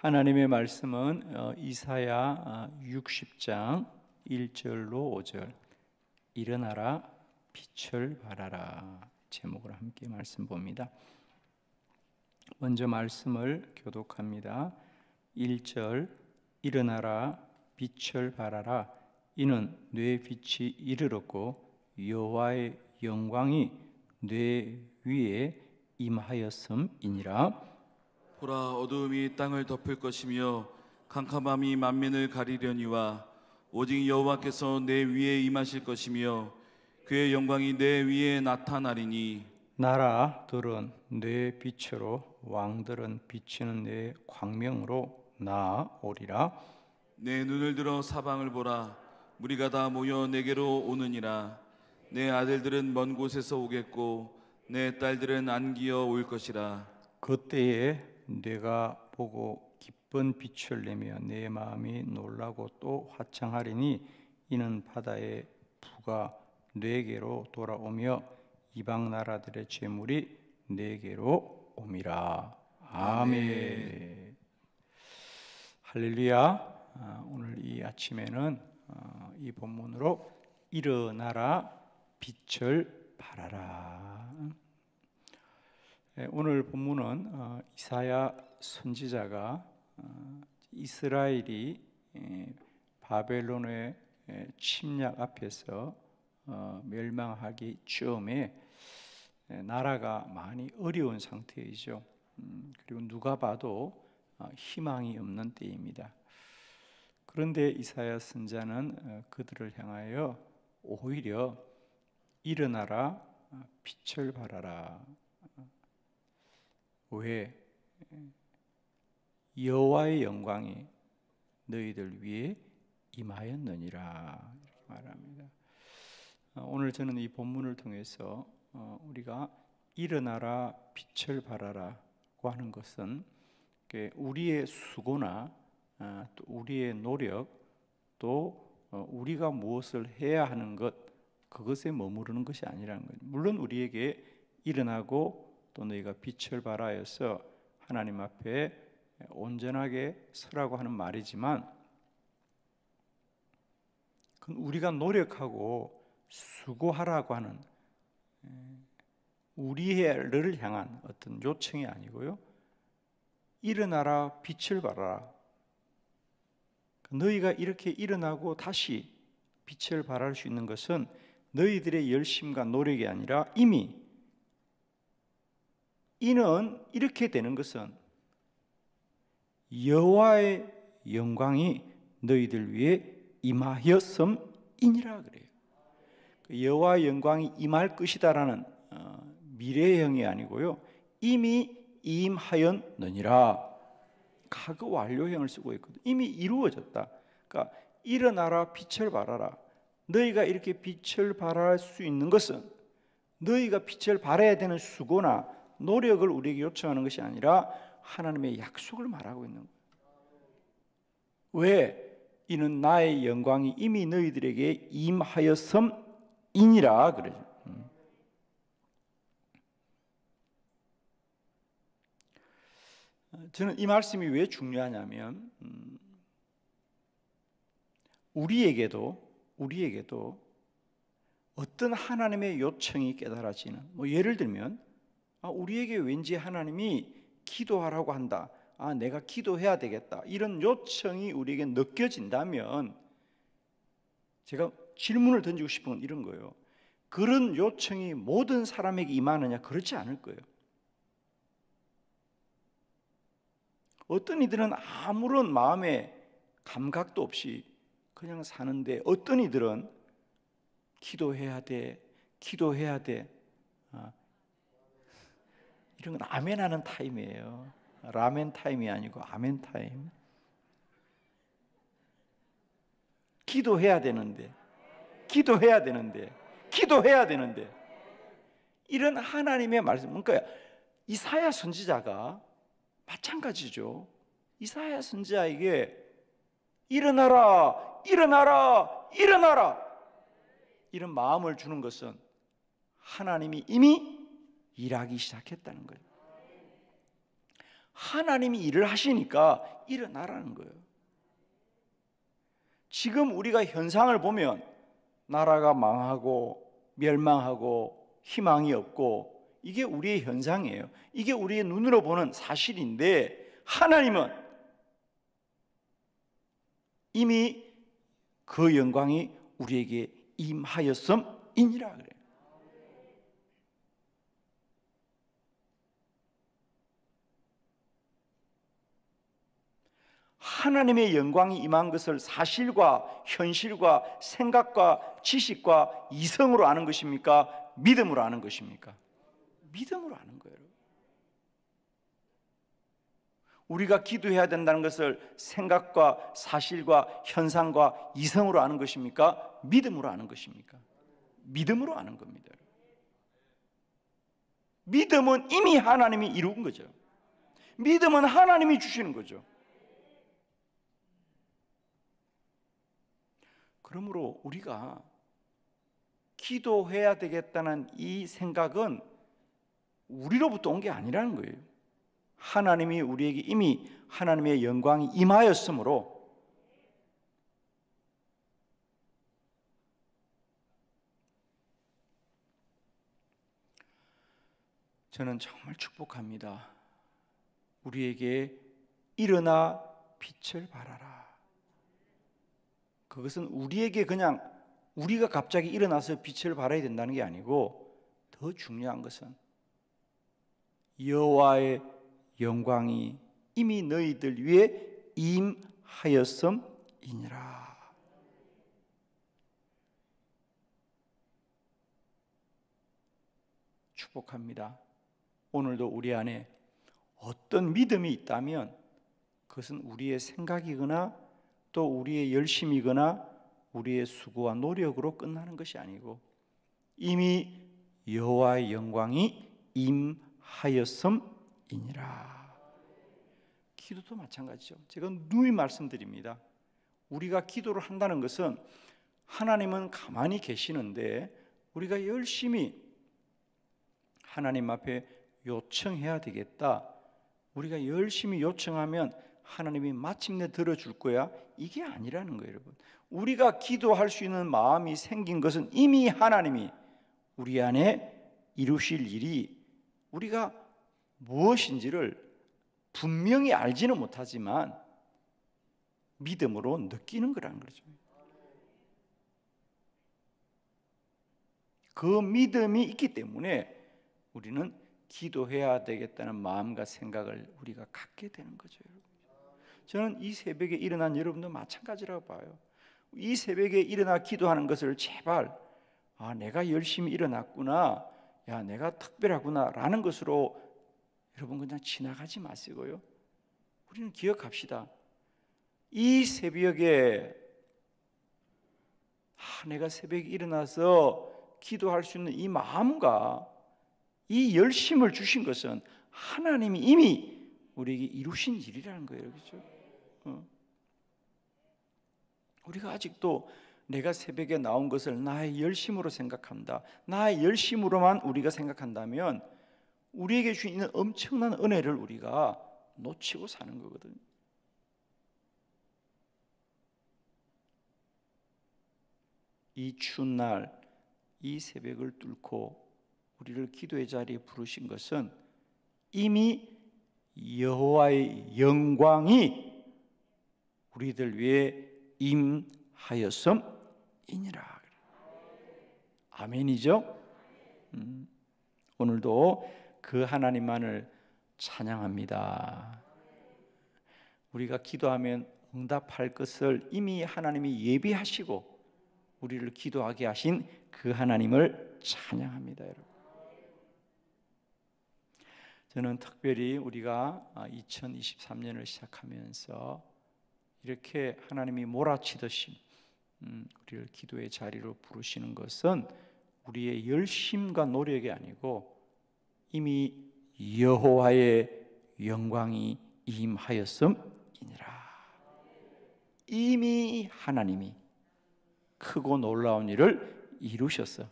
하나님의 말씀은 이사야 60장 1절로 5절 일어나라 빛을 발하라 제목으로 함께 말씀 봅니다. 먼저 말씀을 교독합니다. 1절 일어나라 빛을 발하라 이는 뇌 빛이 이르렀고 여호와의 영광이 뇌 위에 임하였음이니라. 보라, 어두움이 땅을 덮을 것이며 캄캄함이 만민을 가리려니와 오직 여호와께서 내 위에 임하실 것이며 그의 영광이 내 위에 나타나리니. 나라들은 내 빛으로 왕들은 비치는 내 광명으로 나아오리라. 내 눈을 들어 사방을 보라, 무리가 다 모여 내게로 오느니라. 내 아들들은 먼 곳에서 오겠고 내 딸들은 안기어 올 것이라. 그때에 내가 보고 기쁜 빛을 내며 내 마음이 놀라고 또 화창하리니 이는 바다의 부가 내게로 돌아오며 이방 나라들의 재물이 내게로 옴이라. 아멘. 할렐루야. 오늘 이 아침에는 이 본문으로 일어나라 빛을 발하라. 오늘 본문은 이사야 선지자가 이스라엘이 바벨론의 침략 앞에서 멸망하기 즈음에 나라가 많이 어려운 상태이죠. 그리고 누가 봐도 희망이 없는 때입니다. 그런데 이사야 선지자는 그들을 향하여 오히려 일어나라 빛을 발하라. 왜? 여호와의 영광이 너희들 위에 임하였느니라 이렇게 말합니다. 오늘 저는 이 본문을 통해서 우리가 일어나라 빛을 발하라고 하는 것은 우리의 수고나 또 우리의 노력 또 우리가 무엇을 해야 하는 것 그것에 머무르는 것이 아니라는 거죠. 물론 우리에게 일어나고 또 너희가 빛을 발하여서 하나님 앞에 온전하게 서라고 하는 말이지만 그건 우리가 노력하고 수고하라고 하는 우리를 향한 어떤 요청이 아니고요. 일어나라 빛을 발하라. 너희가 이렇게 일어나고 다시 빛을 발할 수 있는 것은 너희들의 열심과 노력이 아니라 이미 이는 이렇게 되는 것은 여호와의 영광이 너희들 위해 임하였음이니라 그래요. 여호와의 영광이 임할 것이다라는 미래형이 아니고요. 이미 임하였느니라. 과거 완료형을 쓰고 있거든요. 이미 이루어졌다. 그러니까 일어나라 빛을 발하라. 너희가 이렇게 빛을 발할 수 있는 것은 너희가 빛을 발해야 되는 수고나 노력을 우리에게 요청하는 것이 아니라 하나님의 약속을 말하고 있는 거예요. 왜? 이는 나의 영광이 이미 너희들에게 임하였음이니라 그러죠. 저는 이 말씀이 왜 중요하냐면 우리에게도 어떤 하나님의 요청이 깨달아지는 예를 들면 우리에게 왠지 하나님이 기도하라고 한다. 내가 기도해야 되겠다. 이런 요청이 우리에게 느껴진다면 제가 질문을 던지고 싶은 건 이런 거예요. 그런 요청이 모든 사람에게 임하느냐? 그렇지 않을 거예요. 어떤 이들은 아무런 마음의 감각도 없이 그냥 사는데 어떤 이들은 기도해야 돼. 이런 건 아멘하는 타임이에요. 라멘 타임이 아니고 아멘 타임. 기도해야 되는데 이런 하나님의 말씀, 그러니까 이사야 선지자가 마찬가지죠. 이사야 선지자에게 일어나라 이런 마음을 주는 것은 하나님이 이미 일하기 시작했다는 거예요. 하나님이 일을 하시니까 일어나라는 거예요. 지금 우리가 현상을 보면 나라가 망하고 멸망하고 희망이 없고 이게 우리의 현상이에요. 이게 우리의 눈으로 보는 사실인데 하나님은 이미 그 영광이 우리에게 임하였음이니라 그래요. 하나님의 영광이 임한 것을 사실과 현실과 생각과 지식과 이성으로 아는 것입니까? 믿음으로 아는 것입니까? 믿음으로 아는 거예요. 우리가 기도해야 된다는 것을 생각과 사실과 현상과 이성으로 아는 것입니까? 믿음으로 아는 것입니까? 믿음으로 아는 겁니다. 믿음은 이미 하나님이 이룬 거죠. 믿음은 하나님이 주시는 거죠. 그러므로 우리가 기도해야 되겠다는 이 생각은 우리로부터 온 게 아니라는 거예요. 하나님이 우리에게 이미 하나님의 영광이 임하였으므로 저는 정말 축복합니다. 우리에게 일어나 빛을 발하라. 그것은 우리에게 그냥 우리가 갑자기 일어나서 빛을 발해야 된다는 게 아니고 더 중요한 것은 여호와의 영광이 이미 너희들 위에 임하였음이니라. 축복합니다. 오늘도 우리 안에 어떤 믿음이 있다면 그것은 우리의 생각이거나 또 우리의 열심이거나 우리의 수고와 노력으로 끝나는 것이 아니고 이미 여호와의 영광이 임하였음이니라. 기도도 마찬가지죠. 제가 누이 말씀드립니다. 우리가 기도를 한다는 것은 하나님은 가만히 계시는데 우리가 열심히 하나님 앞에 요청해야 되겠다. 우리가 열심히 요청하면 하나님이 마침내 들어줄 거야. 이게 아니라는 거예요, 여러분. 우리가 기도할 수 있는 마음이 생긴 것은 이미 하나님이 우리 안에 이루실 일이 우리가 무엇인지를 분명히 알지는 못하지만 믿음으로 느끼는 거라는 거죠. 그 믿음이 있기 때문에 우리는 기도해야 되겠다는 마음과 생각을 우리가 갖게 되는 거죠. 저는 이 새벽에 일어난 여러분도 마찬가지라고 봐요. 이 새벽에 일어나 기도하는 것을 제발 내가 열심히 일어났구나, 야 내가 특별하구나 라는 것으로 여러분 그냥 지나가지 마시고요. 우리는 기억합시다. 이 새벽에 내가 새벽에 일어나서 기도할 수 있는 이 마음과 이 열심을 주신 것은 하나님이 이미 우리에게 이루신 일이라는 거예요. 그렇죠? 우리가 아직도 내가 새벽에 나온 것을 나의 열심으로 생각한다. 나의 열심으로만 우리가 생각한다면 우리에게 주신 있는 엄청난 은혜를 우리가 놓치고 사는 거거든요. 이 추운 날, 이 새벽을 뚫고 우리를 기도의 자리에 부르신 것은 이미 여호와의 영광이 우리들 위해 임하였음이니라. 아멘이죠? 오늘도 그 하나님만을 찬양합니다. 우리가 기도하면 응답할 것을 이미 하나님이 예비하시고 우리를 기도하게 하신 그 하나님을 찬양합니다, 여러분. 저는 특별히 우리가 2023년을 시작하면서 이렇게 하나님이 몰아치듯이 우리를 기도의 자리로 부르시는 것은 우리의 열심과 노력이 아니고 이미 여호와의 영광이 임하였음이니라. 이미 하나님이 크고 놀라운 일을 이루셔서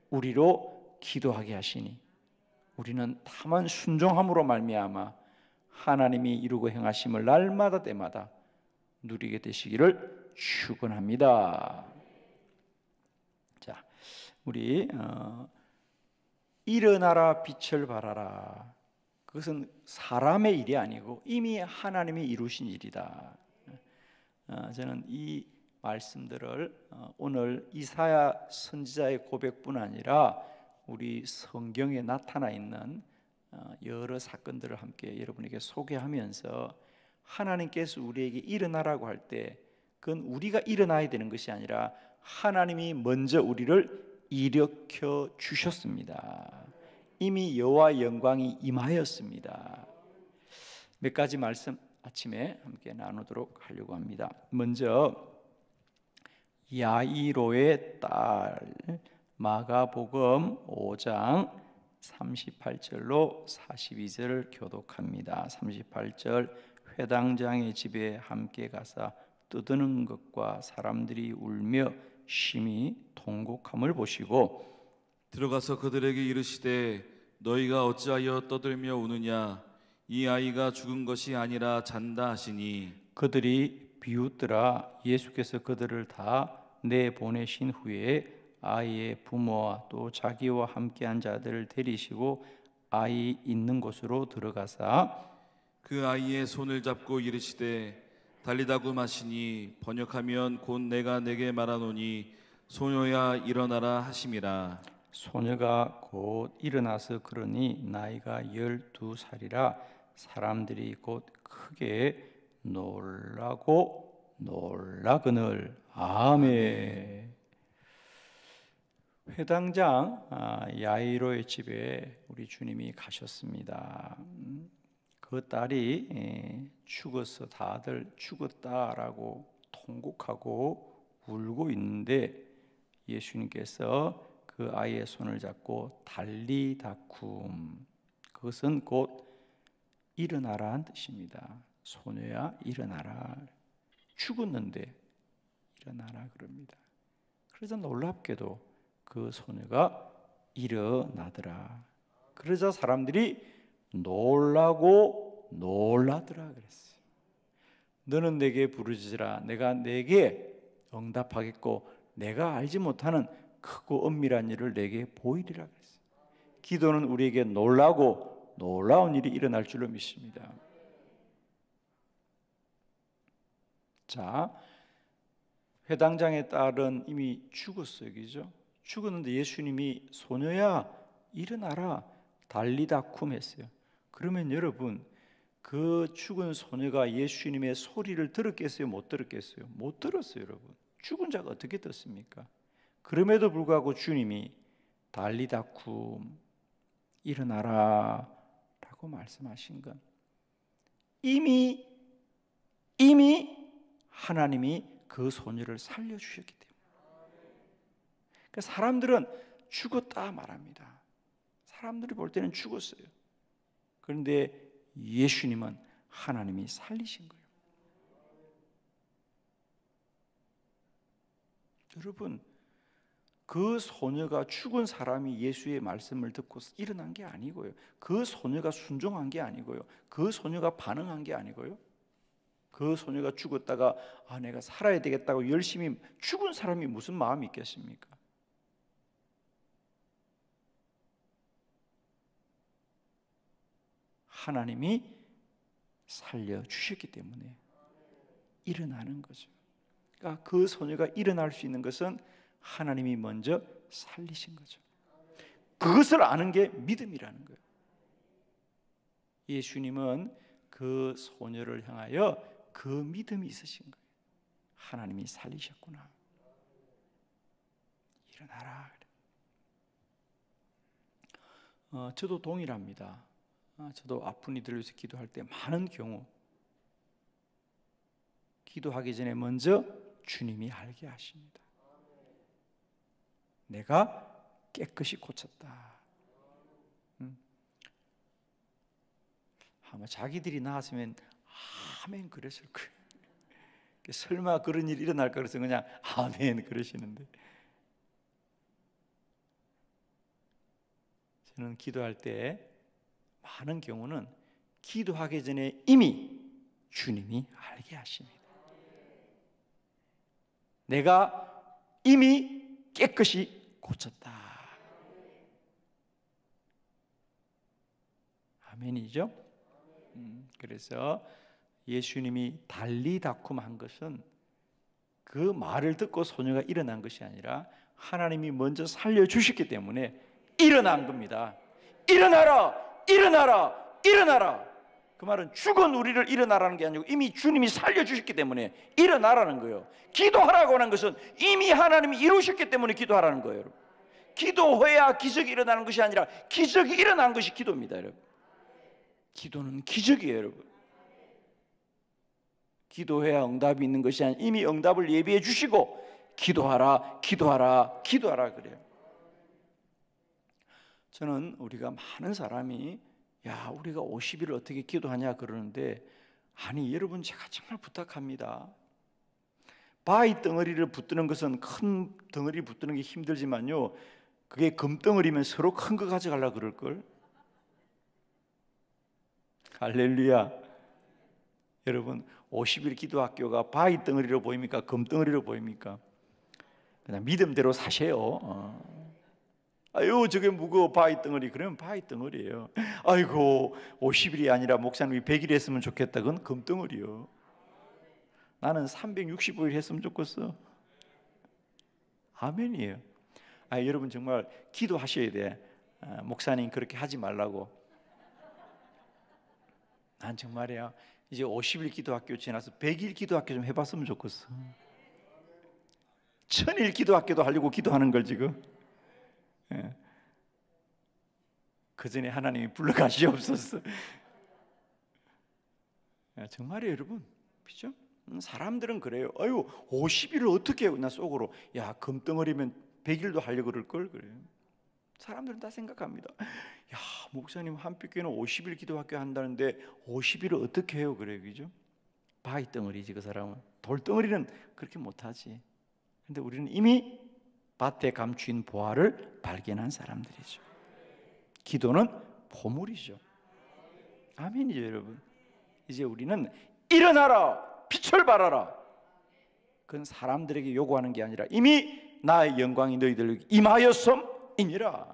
우리로 기도하게 하시니 우리는 다만 순종함으로 말미암아 하나님이 이루고 행하심을 날마다 때마다 누리게 되시기를 축원합니다. 자, 우리 일어나라 빛을 발하라. 그것은 사람의 일이 아니고 이미 하나님이 이루신 일이다. 저는 이 말씀들을 오늘 이사야 선지자의 고백뿐 아니라 우리 성경에 나타나 있는 여러 사건들을 함께 여러분에게 소개하면서 하나님께서 우리에게 일어나라고 할 때 그건 우리가 일어나야 되는 것이 아니라 하나님이 먼저 우리를 일으켜 주셨습니다. 이미 여호와 영광이 임하였습니다. 몇 가지 말씀 아침에 함께 나누도록 하려고 합니다. 먼저 야이로의 딸, 마가복음 5장 38절로 42절을 교독합니다. 38절, 회당장의 집에 함께 가사 떠드는 것과 사람들이 울며 심히 통곡함을 보시고 들어가서 그들에게 이르시되 너희가 어찌하여 떠들며 우느냐 이 아이가 죽은 것이 아니라 잔다 하시니 그들이 비웃더라. 예수께서 그들을 다 내보내신 후에 아이의 부모와 또 자기와 함께한 자들을 데리시고 아이 있는 곳으로 들어가사 그 아이의 손을 잡고 이르시되 달리다고 마시니 번역하면 곧 내가 내게 말하노니 소녀야 일어나라 하심이라. 소녀가 곧 일어나서 그러니 나이가 12살이라 사람들이 곧 크게 놀라고 놀라거늘. 아멘. 회당장 야이로의 집에 우리 주님이 가셨습니다. 그 딸이 죽어서 다들 죽었다라고 통곡하고 울고 있는데 예수님께서 그 아이의 손을 잡고 달리다쿰, 그것은 곧 일어나라는 뜻입니다. 소녀야 일어나라. 죽었는데 일어나라 그럽니다. 그래서 놀랍게도 그 소녀가 일어나더라. 그러자 사람들이 놀라고 놀라더라 그랬어요. 너는 내게 부르짖으라. 내가 내게 응답하겠고 내가 알지 못하는 크고 엄밀한 일을 내게 보이리라 그랬어요. 기도는 우리에게 놀라고 놀라운 일이 일어날 줄로 믿습니다. 자, 회당장의 딸은 이미 죽었어요. 그죠? 죽었는데 예수님이 소녀야 일어나라 달리다쿰 했어요. 그러면 여러분 그 죽은 소녀가 예수님의 소리를 들었겠어요? 못 들었겠어요? 못 들었어요. 여러분 죽은 자가 어떻게 듣습니까? 그럼에도 불구하고 주님이 달리다쿰 일어나라 라고 말씀하신 건 이미 하나님이 그 소녀를 살려주셨기 때문에. 그러니까 사람들은 죽었다 말합니다. 사람들이 볼 때는 죽었어요. 그런데 예수님은 하나님이 살리신 거예요. 여러분 그 소녀가 죽은 사람이 예수의 말씀을 듣고 일어난 게 아니고요. 그 소녀가 순종한 게 아니고요. 그 소녀가 반응한 게 아니고요. 그 소녀가 죽었다가 내가 살아야 되겠다고 열심히 죽은 사람이 무슨 마음이 있겠습니까? 하나님이 살려주셨기 때문에 일어나는 거죠. 그러니까 그 소녀가 일어날 수 있는 것은 하나님이 먼저 살리신 거죠. 그것을 아는 게 믿음이라는 거예요. 예수님은 그 소녀를 향하여 그 믿음이 있으신 거예요. 하나님이 살리셨구나. 일어나라. 저도 동일합니다. 저도 아픈 이들을 위해서 기도할 때 많은 경우 기도하기 전에 먼저 주님이 알게 하십니다. 내가 깨끗이 고쳤다. 아마 자기들이 나았으면 아멘 그랬을 거예요. 설마 그런 일이 일어날까 그래서 그냥 아멘 그러시는데 저는 기도할 때 많은 경우는 기도하기 전에 이미 주님이 알게 하십니다. 내가 이미 깨끗이 고쳤다. 아멘이죠? 그래서 예수님이 달리다쿰한 것은 그 말을 듣고 소녀가 일어난 것이 아니라 하나님이 먼저 살려주셨기 때문에 일어난 겁니다. 일어나라! 일어나라! 일어나라! 그 말은 죽은 우리를 일어나라는 게 아니고 이미 주님이 살려주셨기 때문에 일어나라는 거예요. 기도하라고 하는 것은 이미 하나님이 이루셨기 때문에 기도하라는 거예요, 여러분. 기도해야 기적이 일어나는 것이 아니라 기적이 일어난 것이 기도입니다, 여러분. 기도는 기적이에요, 여러분. 기도해야 응답이 있는 것이 아니라 이미 응답을 예비해 주시고 기도하라, 기도하라, 기도하라 그래요. 저는 우리가 많은 사람이 야, 우리가 50일을 어떻게 기도하냐 그러는데, 아니 여러분, 제가 정말 부탁합니다. 바위 덩어리를 붙드는 것은 큰 덩어리 붙드는 게 힘들지만요, 그게 금덩어리면 서로 큰 거 가져가려고 그럴걸. 할렐루야. 여러분, 50일 기도학교가 바위 덩어리로 보입니까? 금덩어리로 보입니까? 그냥 믿음대로 사세요. 아유, 저게 무거워, 바위 덩어리. 그러면 바위 덩어리예요. 아이고, 50일이 아니라 목사님이 100일 했으면 좋겠다. 그건 금덩어리요. 나는 365일 했으면 좋겠어. 아멘이에요. 여러분 정말 기도하셔야 돼. 목사님 그렇게 하지 말라고. 난 정말이야, 이제 50일 기도학교 지나서 100일 기도학교 좀 해봤으면 좋겠어. 1000일 기도학교도 하려고 기도하는 걸 지금. 그 전에 하나님이 불러가시옵소서. 정말이에요, 여러분. 그죠? 사람들은 그래요. 아유, 50일을 어떻게 해요? 나 속으로, 야, 금덩어리면 100일도 하려고 그럴 걸. 그래요. 사람들은 다 생각합니다. 야, 목사님 한빛교회는 50일 기도학교 한다는데 50일을 어떻게 해요? 그래요, 그죠? 바위 덩어리지 그 사람은. 돌덩어리는 그렇게 못하지. 근데 우리는 이미 밭에 감추인 보화를 발견한 사람들이죠. 기도는 보물이죠. 아멘이죠, 여러분. 이제 우리는 일어나라, 빛을 발하라. 그건 사람들에게 요구하는 게 아니라 이미 나의 영광이 너희들에게 임하였음이니라.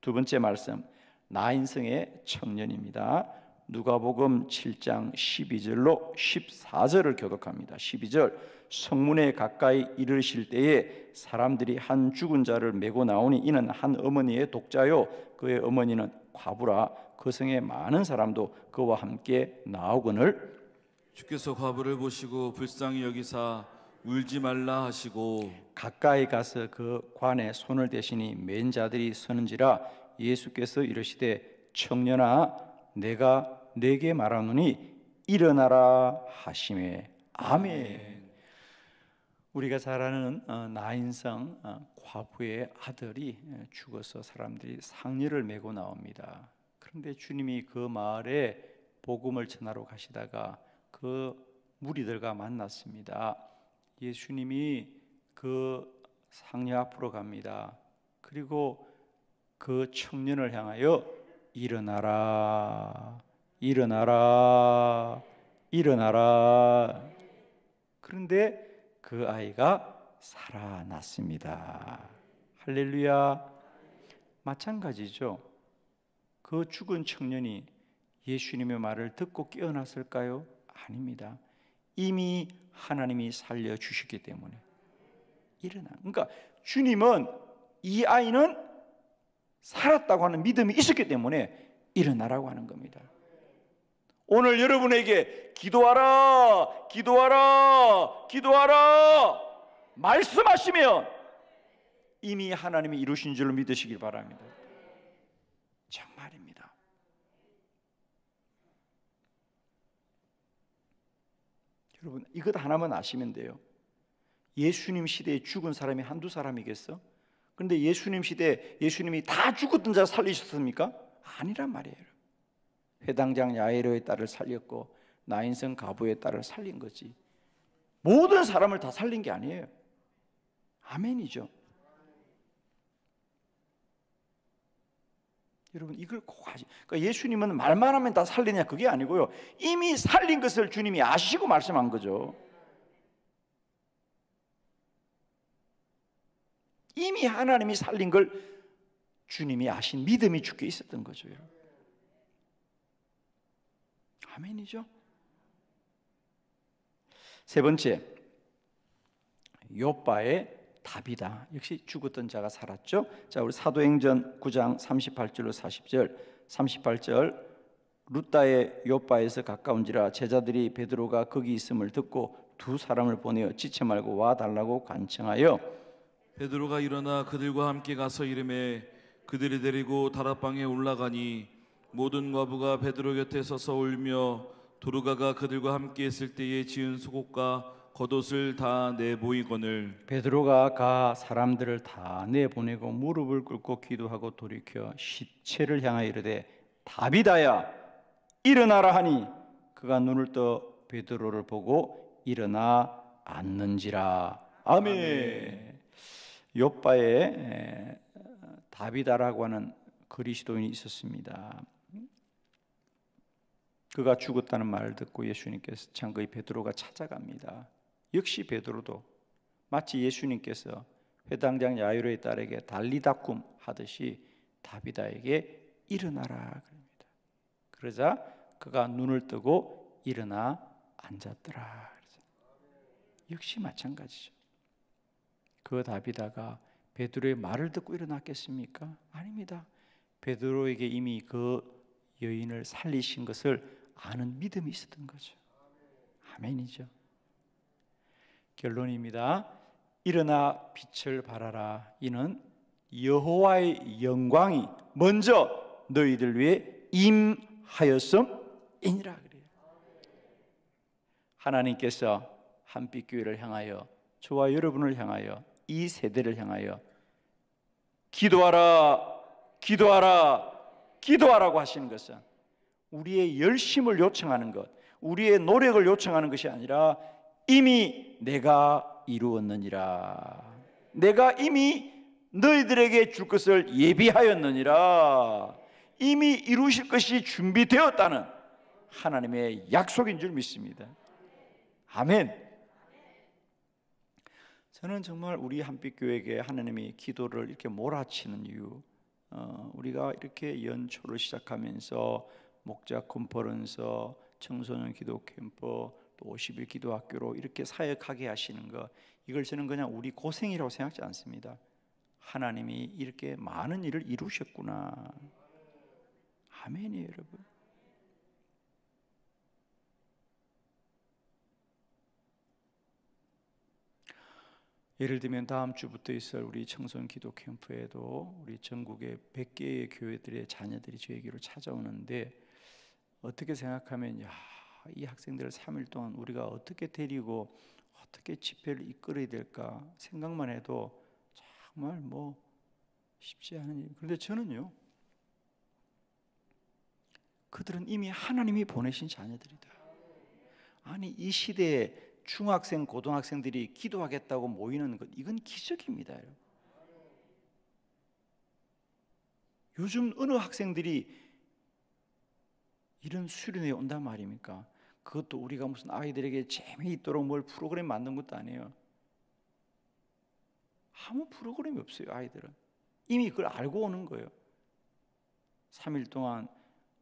두 번째 말씀, 나인성의 청년입니다. 누가복음 7장 12절로 14절을 교독합니다. 12절, 성문에 가까이 이르실 때에 사람들이 한 죽은 자를 메고 나오니 이는 한 어머니의 독자요 그의 어머니는 과부라. 그 성에 많은 사람도 그와 함께 나오거늘 주께서 과부를 보시고 불쌍히 여기사 울지 말라 하시고 가까이 가서 그 관에 손을 대시니 맨 자들이 서는지라. 예수께서 이르시되 청년아, 내가 네게 말하노니 일어나라 하시매. 아멘. 우리가 잘 아는 나인성 과부의 아들이 죽어서 사람들이 상류를 메고 나옵니다. 그런데 주님이 그 마을에 복음을 전하러 가시다가 그 무리들과 만났습니다. 예수님이 그 상류 앞으로 갑니다. 그리고 그 청년을 향하여 일어나라, 일어나라, 일어나라. 그런데 그 아이가 살아났습니다. 할렐루야. 마찬가지죠. 그 죽은 청년이 예수님의 말을 듣고 깨어났을까요? 아닙니다. 이미 하나님이 살려주셨기 때문에 일어나. 그러니까 주님은 이 아이는 살았다고 하는 믿음이 있었기 때문에 일어나라고 하는 겁니다. 오늘 여러분에게 기도하라, 기도하라, 기도하라 말씀하시면 이미 하나님이 이루신 줄로 믿으시길 바랍니다. 정말입니다. 여러분, 이것 하나만 아시면 돼요. 예수님 시대에 죽은 사람이 한두 사람이겠어? 그런데 예수님 시대에 예수님이 다 죽었던 자 살리셨습니까? 아니란 말이에요. 회당장 야이로의 딸을 살렸고 나인성 가부의 딸을 살린 거지. 모든 사람을 다 살린 게 아니에요. 아멘이죠. 여러분 이걸 꼭 하시. 그러니까 예수님은 말만 하면 다 살리냐 그게 아니고요. 이미 살린 것을 주님이 아시고 말씀한 거죠. 이미 하나님이 살린 걸 주님이 아신 믿음이 주께 있었던 거죠. 아멘이죠. 세 번째, 욥바의 답이다. 역시 죽었던 자가 살았죠. 자, 우리 사도행전 9장 38절로 40절. 38절 루다의 욥바에서 가까운지라 제자들이 베드로가 거기 있음을 듣고 두 사람을 보내어 지체 말고 와 달라고 간청하여 베드로가 일어나 그들과 함께 가서 이르매 그들이 데리고 다락방에 올라가니 모든 과부가 베드로 곁에 서서 울며 도르가가 그들과 함께 있을 때에 지은 속옷과 겉옷을 다 내보이거늘 베드로가 가 사람들을 다 내보내고 무릎을 꿇고 기도하고 돌이켜 시체를 향하여 이르되 다비다야 일어나라 하니 그가 눈을 떠 베드로를 보고 일어나 앉는지라. 아멘. 욥바에 다비다라고 하는 그리스도인이 있었습니다. 그가 죽었다는 말을 듣고 예수님께서 창거의 베드로가 찾아갑니다. 역시 베드로도 마치 예수님께서 회당장 야이로의 딸에게 달리다쿰 하듯이 다비다에게 일어나라 그럽니다. 그러자 그가 눈을 뜨고 일어나 앉았더라. 역시 마찬가지죠. 그 다비다가 베드로의 말을 듣고 일어났겠습니까? 아닙니다. 베드로에게 이미 그 여인을 살리신 것을 아는 믿음이 있었던 거죠. 아멘이죠. 결론입니다. 일어나 빛을 발하라. 이는 여호와의 영광이 먼저 너희들 위해 임하였음이니라 그래요. 하나님께서 한빛교회를 향하여 저와 여러분을 향하여 이 세대를 향하여 기도하라, 기도하라, 기도하라고 하시는 것은 우리의 열심을 요청하는 것, 우리의 노력을 요청하는 것이 아니라 이미 내가 이루었느니라. 내가 이미 너희들에게 줄 것을 예비하였느니라. 이미 이루실 것이 준비되었다는 하나님의 약속인 줄 믿습니다. 아멘. 저는 정말 우리 한빛교회에 하나님이 기도를 이렇게 몰아치는 이유, 우리가 이렇게 연초를 시작하면서 목자 컨퍼런스, 청소년 기도 캠프, 또 50일 기도학교로 이렇게 사역하게 하시는 것, 이걸 저는 그냥 우리 고생이라고 생각하지 않습니다. 하나님이 이렇게 많은 일을 이루셨구나. 아멘이에요, 여러분. 예를 들면 다음 주부터 있을 우리 청소년 기도 캠프에도 우리 전국의 100개의 교회들의 자녀들이 저에게로 찾아오는데, 어떻게 생각하면 이 학생들을 3일 동안 우리가 어떻게 데리고 어떻게 집회를 이끌어야 될까 생각만 해도 정말 쉽지 않은 일. 그런데 저는요, 그들은 이미 하나님이 보내신 자녀들이다. 아니, 이 시대에 중학생, 고등학생들이 기도하겠다고 모이는 것, 이건 기적입니다. 요즘 어느 학생들이 이런 수련회에 온단 말입니까? 그것도 우리가 무슨 아이들에게 재미있도록 뭘 프로그램 만든 것도 아니에요. 아무 프로그램이 없어요. 아이들은 이미 그걸 알고 오는 거예요. 3일 동안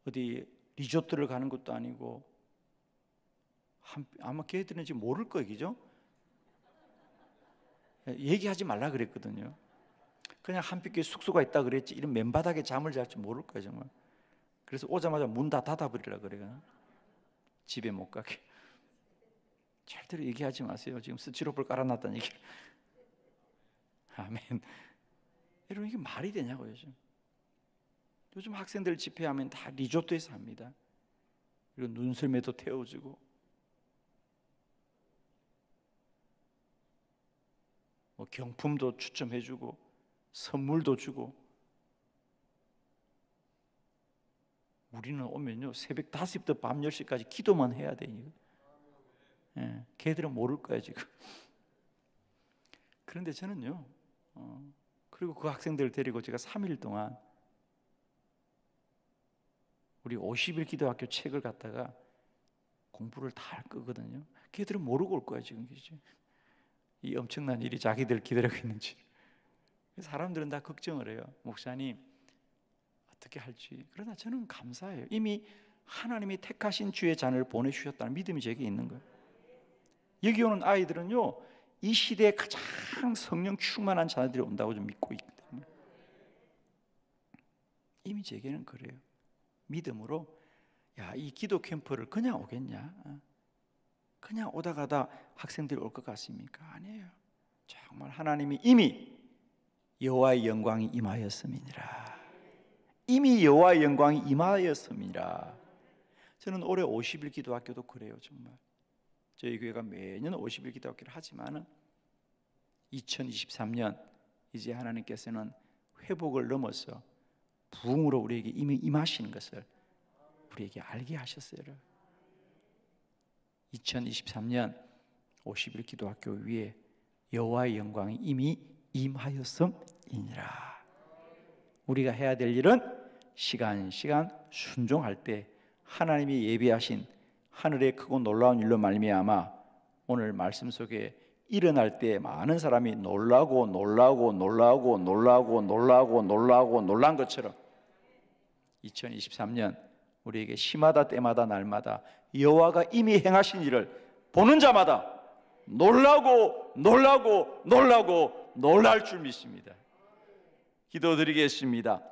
어디 리조트를 가는 것도 아니고, 아마 걔들은 지금 모를 거예요, 그죠? 얘기하지 말라 그랬거든요. 그냥 한빛교회 숙소가 있다 그랬지, 이런 맨바닥에 잠을 잘 줄 모를 거예요, 정말. 그래서 오자마자 문 다 닫아버리라 그래요. 집에 못 가게. 절대로 얘기하지 마세요. 지금 스티로폴 깔아놨다는 얘기. 아멘. 여러분, 이게 말이 되냐고요, 요즘. 요즘 학생들 집회하면 다 리조트에서 합니다. 그리고 눈썰매도 태워주고, 경품도 추첨해주고, 선물도 주고. 우리는 오면요, 새벽 5시부터 밤 10시까지 기도만 해야 돼요. 걔들은 모를 거야 지금. 그런데 저는요, 그리고 그 학생들을 데리고 제가 3일 동안 우리 50일 기도학교 책을 갖다가 공부를 다 할 거거든요. 걔들은 모르고 올 거야 지금. 그죠? 이 엄청난 일이 자기들 기다리고 있는지. 사람들은 다 걱정을 해요. 목사님 어떻게 할지. 그러나 저는 감사해요. 이미 하나님이 택하신 주의 자녀를 보내주셨다는 믿음이 제게 있는 거예요. 여기 오는 아이들은요, 이 시대에 가장 성령 충만한 자녀들이 온다고 좀 믿고 있기 때문에 이미 제게는 그래요. 믿음으로, 야, 이 기도 캠프를 그냥 오겠냐? 그냥 오다 가다 학생들이 올 것 같습니까? 아니에요. 정말 하나님이 이미 여호와의 영광이 임하였음이니라. 이미 여호와의 영광이 임하였음이니라. 저는 올해 50일 기도학교도 그래요. 정말 저희 교회가 매년 50일 기도학교를 하지만은 2023년 이제 하나님께서는 회복을 넘어서 부흥으로 우리에게 이미 임하시는 것을 우리에게 알게 하셨어요. 2023년 50일 기도학교 위에 여호와의 영광이 이미 임하였음이니라. 우리가 해야 될 일은 시간 순종할 때 하나님이 예비하신 하늘의 크고 놀라운 일로 말미암아 오늘 말씀 속에 일어날 때 많은 사람이 놀란 것처럼 2023년 우리에게 시마다 때마다 날마다 여호와가 이미 행하신 일을 보는 자마다 놀랄 줄 믿습니다. 기도드리겠습니다.